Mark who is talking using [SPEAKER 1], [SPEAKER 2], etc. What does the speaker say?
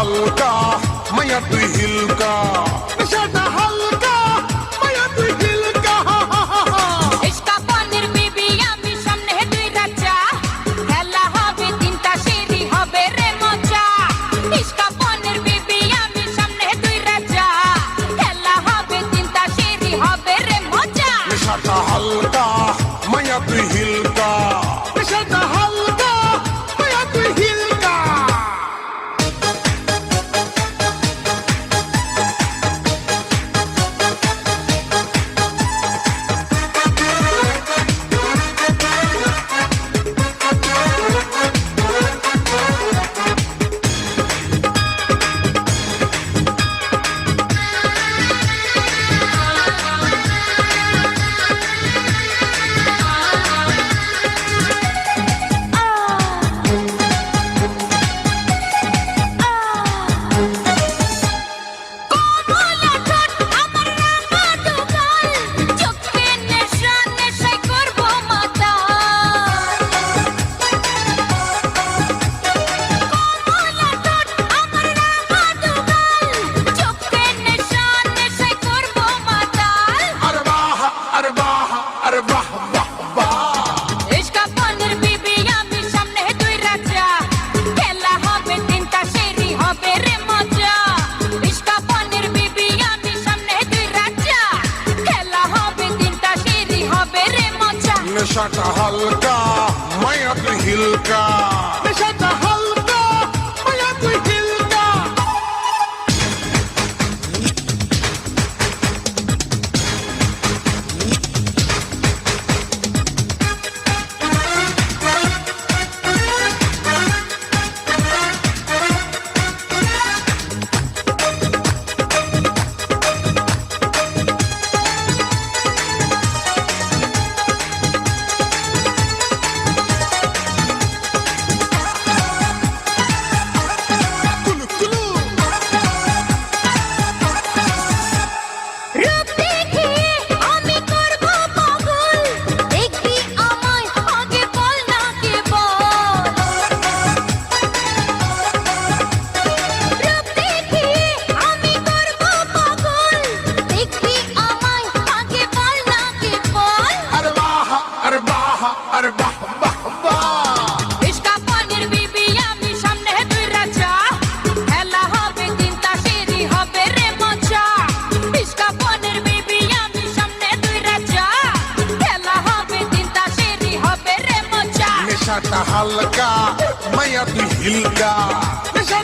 [SPEAKER 1] হালকা মায়া তুই হিলকা নেশাটা হালকা মায়া তুই হিলকা
[SPEAKER 2] ইশকা পানির বিবি আমি সামনে দুই রাজা খেলা হবে তিনটা সিঁড়ি হবে রে মজা ইশকা পানির বিবি আমি সামনে দুই রাজা খেলা হবে তিনটা সিঁড়ি হবে রে মজা
[SPEAKER 1] নেশাটা হালকা মায়া তুই হিলকা নেশাটা হালকা মায়া তুই হিলকা
[SPEAKER 2] কমলা ঠোঁট আমার রাঙা দুগাল চোখে নেশা নেশায় করব মাতাল কমলা ঠোঁট আমার রাঙা দুগাল চোখে নেশা নেশায় করব মাতাল
[SPEAKER 1] আরে বাহ আরে বাহ আরে বাহ বাহ বাহ
[SPEAKER 2] ইশকা পানির বিবি আমি সামনে দুই রাজা খেলা হবে তিনটা সিঁড়ি হবে রে মজা ইশকা পানির বিবি আমি সামনে দুই রাজা খেলা হবে তিনটা সিঁড়ি হবে রে মজা
[SPEAKER 1] নেশাটা হালকা মায়া তুই হিলকা নেশাটা হালকা মায়া তুই হিলকা কুলু কুলু
[SPEAKER 2] রূপ দেখে আমি করব পাগল দেখবি আমায় আগে বল না কে বল রূপ দেখে আমি করব পাগল দেখবি আমায় আগে বল না কে বল
[SPEAKER 1] আরে বাহ আরে বাহ আরে বাহ বাহ বাহ
[SPEAKER 2] ইশকা পানির বিবি আমি সামনে দুই রাজা খেলা হবে তিনটা সিঁড়ি হবে রে মজা ইশকা পানির বিবি আমি সামনে দুই রাজা খেলা হবে তিনটা সিঁড়ি হবে রে মজা
[SPEAKER 1] নেশাটা হালকা মায়া তুই হিলকা নেশা